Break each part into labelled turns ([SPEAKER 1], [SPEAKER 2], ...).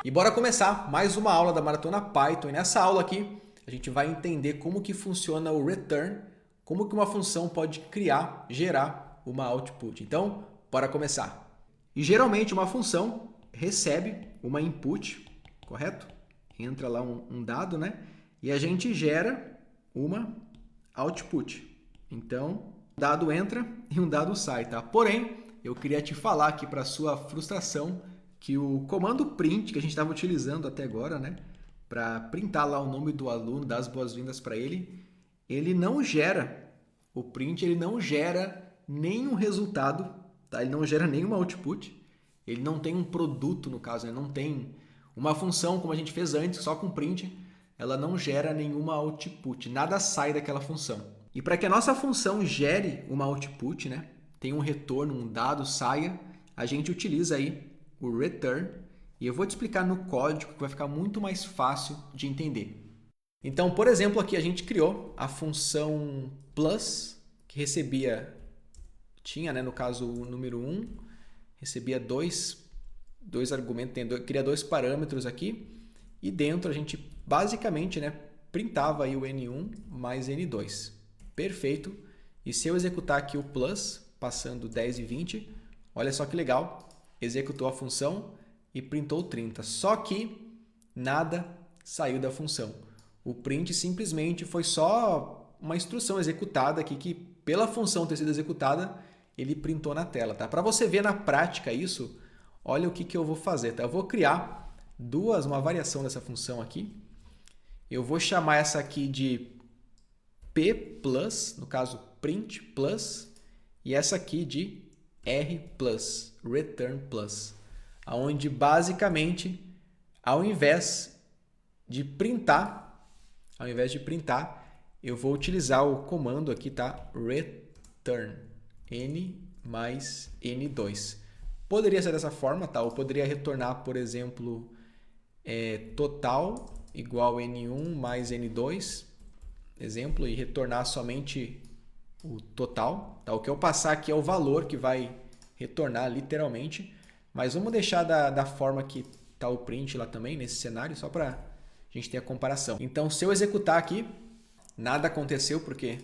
[SPEAKER 1] E bora começar mais uma aula da Maratona Python. E nessa aula aqui, a gente vai entender como que funciona o return, como que uma função pode criar, gerar uma output. Então, bora começar. E geralmente uma função recebe uma input, correto? Entra lá um dado, né? E a gente gera uma output. Então, um dado entra e um dado sai, tá? Porém, eu queria te falar aqui para sua frustração que o comando print que a gente estava utilizando até agora, né, para printar lá o nome do aluno, dar as boas-vindas para ele não gera o print, ele não gera nenhum resultado, tá? Ele não gera nenhuma output, ele não tem um produto no caso, né? Não tem uma função como a gente fez antes, só com print, ela não gera nenhuma output, nada sai daquela função. E para que a nossa função gere uma output, né, tem um retorno, um dado saia, a gente utiliza aí o return, e eu vou te explicar no código que vai ficar muito mais fácil de entender. Então, por exemplo, aqui a gente criou a função plus, que tinha, né, no caso o número 1, recebia dois argumentos, cria dois parâmetros aqui, e dentro a gente basicamente, né, printava aí o N1 mais N2. Perfeito. E se eu executar aqui o plus, passando 10 e 20, olha só que legal, executou a função e printou 30. Só que nada saiu da função. O print simplesmente foi só uma instrução executada aqui que, pela função ter sido executada, ele printou na tela, tá? Para você ver na prática isso, olha o que eu vou fazer, tá? Eu vou criar uma variação dessa função aqui. Eu vou chamar essa aqui de p+, no caso print plus, e essa aqui de r+, return plus, onde basicamente, ao invés de printar, eu vou utilizar o comando aqui, tá? Return, n mais n2. Poderia ser dessa forma, tá? Ou poderia retornar, por exemplo, total igual n1 mais n2, exemplo, e retornar somente o total, tá? O que eu passar aqui é o valor que vai retornar literalmente, mas vamos deixar da forma que está o print lá também, nesse cenário, só para a gente ter a comparação. Então, se eu executar aqui, nada aconteceu porque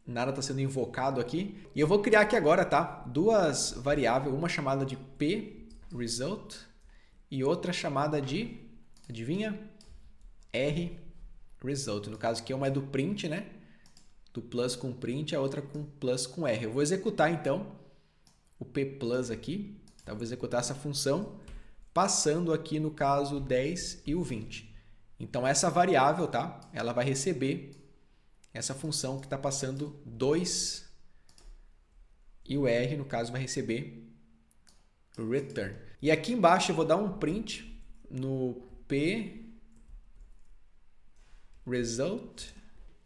[SPEAKER 1] nada está sendo invocado aqui. E eu vou criar aqui agora, tá? Duas variáveis, uma chamada de pResult e outra chamada de, adivinha? rResult. No caso aqui, uma é do print, né? Do plus com print, a outra com plus com r. Eu vou executar então o p+ aqui, tá? Eu vou executar essa função passando aqui no caso 10 e o 20. Então essa variável, tá? Ela vai receber essa função que está passando 2 e o r, no caso, vai receber o return. E aqui embaixo eu vou dar um print no pResult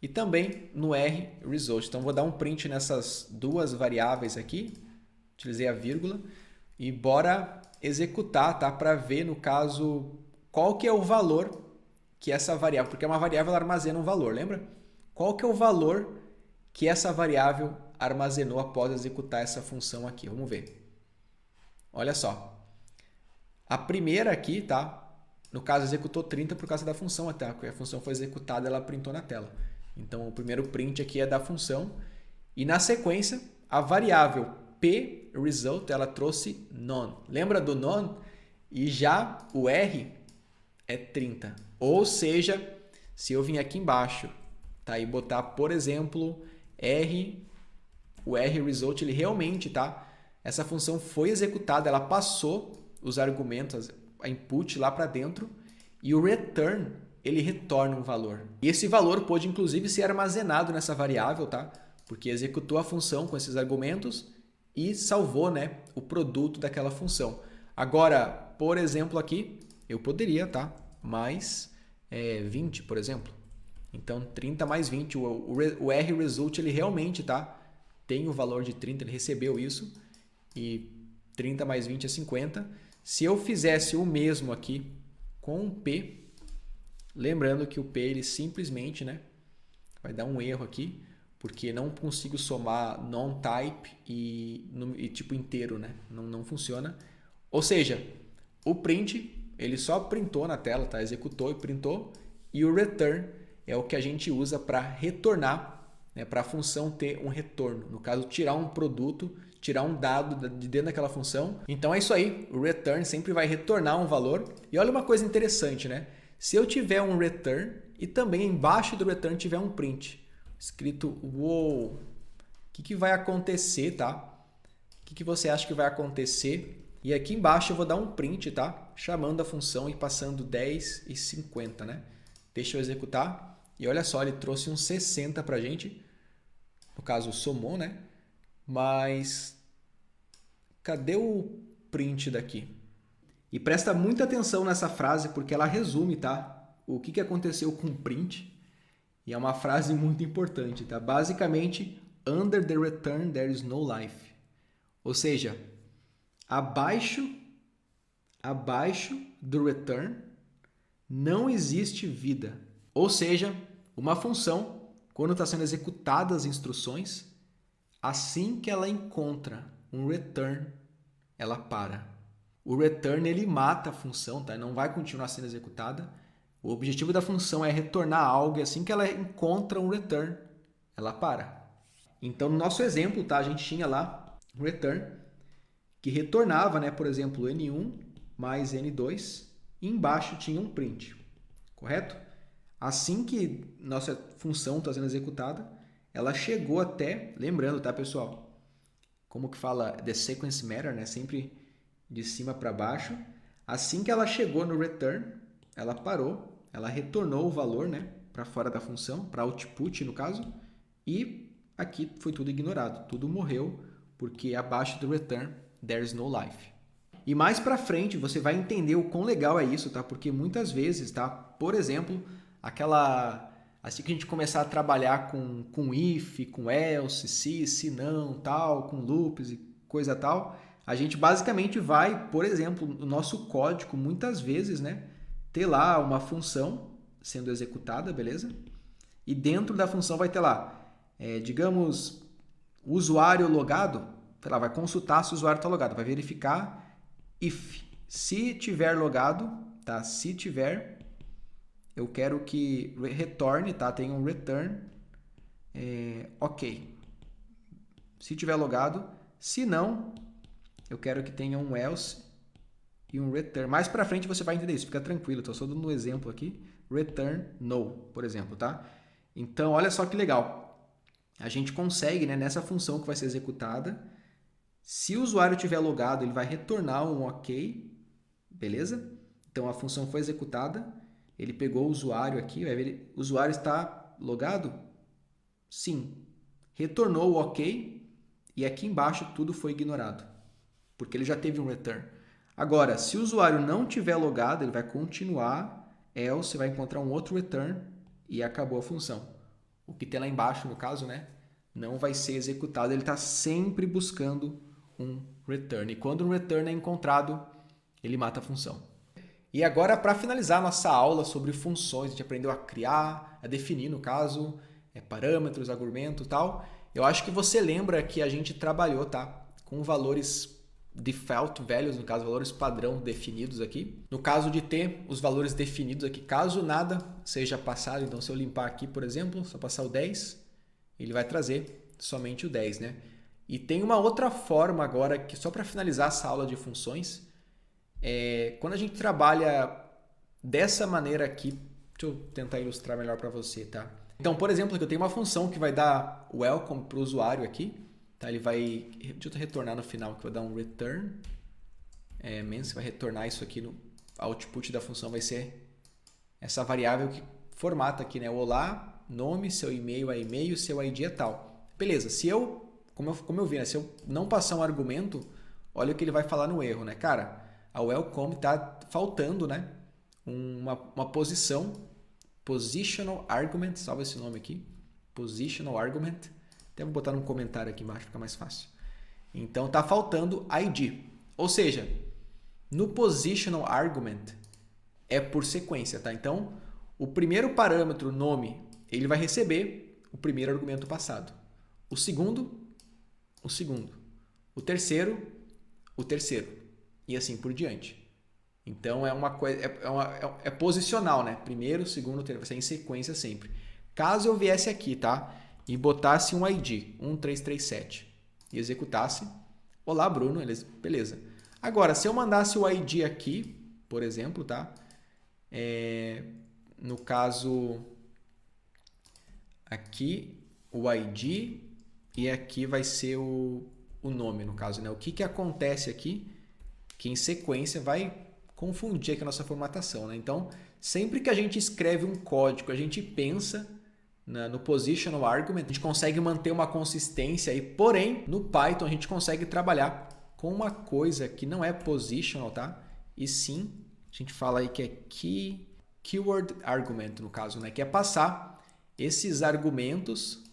[SPEAKER 1] e também no rResult. Então, vou dar um print nessas duas variáveis aqui. Utilizei a vírgula. E bora executar, tá? Para ver, no caso, qual que é o valor que essa variável... Porque uma variável ela armazena um valor, lembra? Qual que é o valor que essa variável armazenou após executar essa função aqui? Vamos ver. Olha só. A primeira aqui, tá? No caso, executou 30 por causa da função até. Porque a função foi executada, ela printou na tela. Então, o primeiro print aqui é da função. E na sequência, a variável pResult, ela trouxe none. Lembra do none? E já o r é 30. Ou seja, se eu vim aqui embaixo, tá, e botar, por exemplo, o rResult, ele realmente, tá? Essa função foi executada, ela passou os argumentos, a input lá para dentro, e o return, ele retorna um valor. E esse valor pode, inclusive, ser armazenado nessa variável, tá? Porque executou a função com esses argumentos e salvou, né, o produto daquela função. Agora, por exemplo, aqui, eu poderia, tá? Mais 20, por exemplo. Então, 30 mais 20. O rResult, ele realmente, tá? Tem o valor de 30, ele recebeu isso. E 30 mais 20 é 50. Se eu fizesse o mesmo aqui com o P, lembrando que o P ele simplesmente, né, vai dar um erro aqui, porque não consigo somar non-type e tipo inteiro, né? Não funciona. Ou seja, o print ele só printou na tela, tá? Executou e printou. E o return é o que a gente usa para retornar, né? Para a função ter um retorno. No caso, tirar um produto, tirar um dado de dentro daquela função. Então é isso aí, o return sempre vai retornar um valor. E olha uma coisa interessante, né? Se eu tiver um return e também embaixo do return tiver um print, escrito wow, o que vai acontecer, tá? O que você acha que vai acontecer? E aqui embaixo eu vou dar um print, tá? Chamando a função e passando 10 e 50, né? Deixa eu executar. E olha só, ele trouxe um 60 pra gente. No caso, somou, né? Mas cadê o print daqui? E presta muita atenção nessa frase porque ela resume, tá? O que aconteceu com o print. E é uma frase muito importante, tá? Basicamente, under the return there is no life. Ou seja, abaixo do return não existe vida. Ou seja, uma função, quando está sendo executadas as instruções, assim que ela encontra um return, ela para. O return ele mata a função, tá? Não vai continuar sendo executada. O objetivo da função é retornar algo e assim que ela encontra um return, ela para. Então, no nosso exemplo, tá? A gente tinha lá um return que retornava, né? Por exemplo, N1 mais N2 e embaixo tinha um print, correto? Assim que nossa função está sendo executada, ela chegou até, lembrando, tá, pessoal? Como que fala the sequence matter, né? Sempre de cima para baixo. Assim que ela chegou no return, ela parou, ela retornou o valor, né, para fora da função, para output no caso, e aqui foi tudo ignorado, tudo morreu, porque abaixo do return there's no life. E mais para frente você vai entender o quão legal é isso, tá? Porque muitas vezes, tá? Por exemplo, assim que a gente começar a trabalhar com if, com else, se não, tal, com loops e coisa tal, a gente basicamente vai, por exemplo, no nosso código, muitas vezes, né, ter lá uma função sendo executada, beleza? E dentro da função vai ter lá, digamos, o usuário logado, sei lá, vai consultar se o usuário está logado, vai verificar if. Se tiver logado, tá? Se tiver, eu quero que retorne, tá? Tem um return, ok. Se tiver logado, se não, eu quero que tenha um else e um return. Mais para frente você vai entender isso, fica tranquilo. Estou só dando um exemplo aqui. Return no, por exemplo, tá? Então, olha só que legal. A gente consegue, né, nessa função que vai ser executada, se o usuário tiver logado, ele vai retornar um ok, beleza? Então, a função foi executada, ele pegou o usuário aqui, vai ver, o usuário está logado? Sim. Retornou o ok e aqui embaixo tudo foi ignorado, porque ele já teve um return. Agora, se o usuário não tiver logado, ele vai continuar, else, vai encontrar um outro return e acabou a função. O que tem lá embaixo, no caso, né, não vai ser executado, ele está sempre buscando um return. E quando um return é encontrado, ele mata a função. E agora, para finalizar nossa aula sobre funções, a gente aprendeu a criar, a definir, no caso, parâmetros, argumentos e tal. Eu acho que você lembra que a gente trabalhou, tá, com valores default values, no caso, valores padrão definidos aqui. No caso de ter os valores definidos aqui, caso nada seja passado, então se eu limpar aqui, por exemplo, só passar o 10, ele vai trazer somente o 10, né? E tem uma outra forma agora, que só para finalizar essa aula de funções, quando a gente trabalha dessa maneira aqui, deixa eu tentar ilustrar melhor para você, tá? Então, por exemplo, aqui eu tenho uma função que vai dar welcome para o usuário aqui, tá? Ele vai, deixa eu retornar no final, que vai dar um return, você vai retornar isso aqui, no output da função vai ser essa variável que formata aqui, né? Olá, nome, seu e-mail é e-mail, seu ID é tal. Beleza, se eu, como eu vi, né? Se eu não passar um argumento, olha o que ele vai falar no erro, né? Cara, a welcome está faltando, né, uma posição, positional argument, salva esse nome aqui, positional argument, até vou botar num comentário aqui embaixo, fica mais fácil. Então, está faltando ID, ou seja, no positional argument é por sequência, tá? Então, o primeiro parâmetro, nome, ele vai receber o primeiro argumento passado, o segundo, o terceiro, e assim por diante. Então é uma coisa, é posicional, né? Primeiro, segundo, terceiro, vai ser em sequência sempre. Caso eu viesse aqui, tá? E botasse um ID, 1337, e executasse, olá Bruno, beleza. Agora, se eu mandasse o ID aqui, por exemplo, tá? No caso, aqui o ID e aqui vai ser o nome, no caso, né? O que acontece aqui, que em sequência vai confundir aqui a nossa formatação, né? Então, sempre que a gente escreve um código, a gente pensa no positional argument, a gente consegue manter uma consistência aí, porém, no Python a gente consegue trabalhar com uma coisa que não é positional, tá? E sim, a gente fala aí que é keyword argument, no caso, né? Que é passar esses argumentos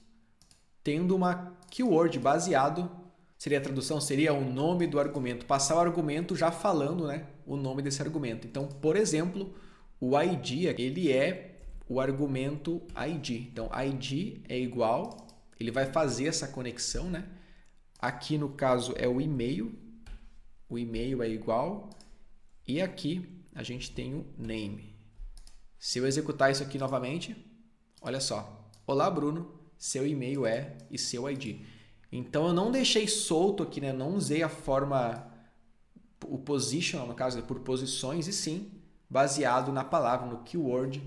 [SPEAKER 1] tendo uma keyword baseado, seria a tradução, seria o nome do argumento, passar o argumento já falando, né, o nome desse argumento. Então, por exemplo, o ID, ele é o argumento ID. Então, ID é igual, ele vai fazer essa conexão, né? Aqui no caso é o e-mail é igual, e aqui a gente tem o name. Se eu executar isso aqui novamente, olha só, olá Bruno, seu e-mail e seu ID. Então eu não deixei solto aqui, né? Não usei a forma, o positional, no caso, por posições, e sim baseado na palavra, no keyword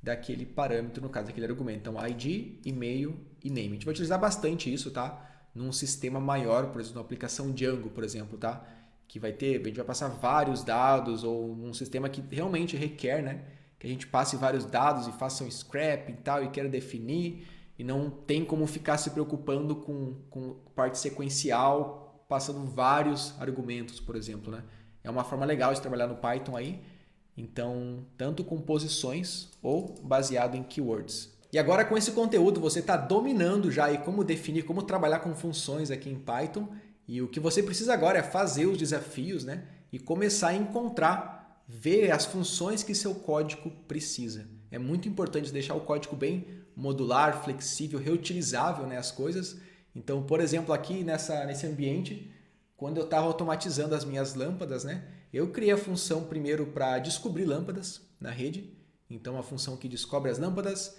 [SPEAKER 1] daquele parâmetro, no caso, daquele argumento. Então, ID, e-mail e name. A gente vai utilizar bastante isso, tá? Num sistema maior, por exemplo, na aplicação Django, por exemplo, tá? Que a gente vai passar vários dados, ou num sistema que realmente requer, né? Que a gente passe vários dados e faça um scrap e tal, e queira definir, e não tem como ficar se preocupando com parte sequencial, passando vários argumentos, por exemplo, né? É uma forma legal de trabalhar no Python aí, então, tanto com posições ou baseado em keywords. E agora com esse conteúdo você está dominando já aí como definir, como trabalhar com funções aqui em Python, e o que você precisa agora é fazer os desafios, né? E começar a encontrar, ver as funções que seu código precisa. É muito importante deixar o código bem modular, flexível, reutilizável, né, as coisas. Então, por exemplo, aqui nesse ambiente, quando eu estava automatizando as minhas lâmpadas, né, eu criei a função primeiro para descobrir lâmpadas na rede. Então, a função que descobre as lâmpadas,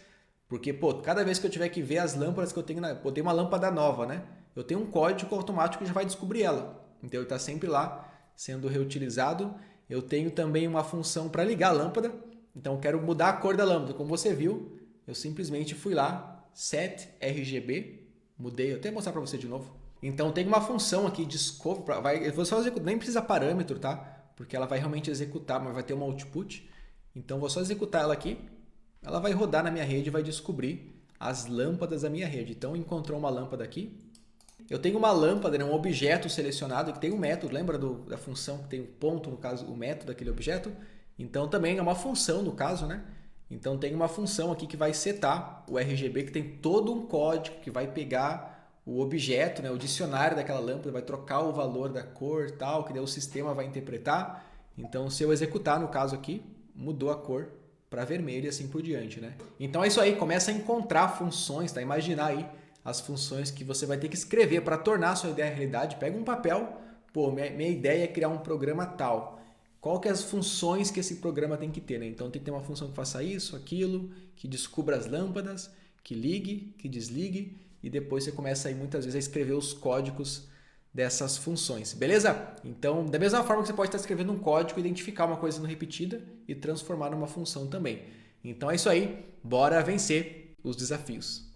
[SPEAKER 1] porque cada vez que eu tiver que ver as lâmpadas que eu tenho, eu tenho uma lâmpada nova, né, eu tenho um código automático que já vai descobrir ela. Então, ele está sempre lá sendo reutilizado. Eu tenho também uma função para ligar a lâmpada. Então, eu quero mudar a cor da lâmpada. Como você viu, eu simplesmente fui lá, set RGB, mudei, eu até vou mostrar para você de novo. Então tem uma função aqui, discover, você só executar, nem precisa parâmetro, tá? Porque ela vai realmente executar, mas vai ter uma output. Então vou só executar ela aqui, ela vai rodar na minha rede e vai descobrir as lâmpadas da minha rede. Então encontrou uma lâmpada aqui. Eu tenho uma lâmpada, né, um objeto selecionado que tem um método, lembra da função que tem um ponto, no caso, o método daquele objeto? Então também é uma função no caso, né? Então tem uma função aqui que vai setar o RGB, que tem todo um código que vai pegar o objeto, né, o dicionário daquela lâmpada, vai trocar o valor da cor e tal, que daí o sistema vai interpretar. Então se eu executar no caso aqui, mudou a cor para vermelho e assim por diante, né? Então é isso aí, começa a encontrar funções, tá? Imaginar aí as funções que você vai ter que escrever para tornar a sua ideia realidade. Pega um papel, minha ideia é criar um programa tal. Qual que é as funções que esse programa tem que ter, né? Então tem que ter uma função que faça isso, aquilo, que descubra as lâmpadas, que ligue, que desligue, e depois você começa aí muitas vezes a escrever os códigos dessas funções, beleza? Então, da mesma forma que você pode estar escrevendo um código, identificar uma coisa sendo repetida e transformar numa função também. Então é isso aí, bora vencer os desafios.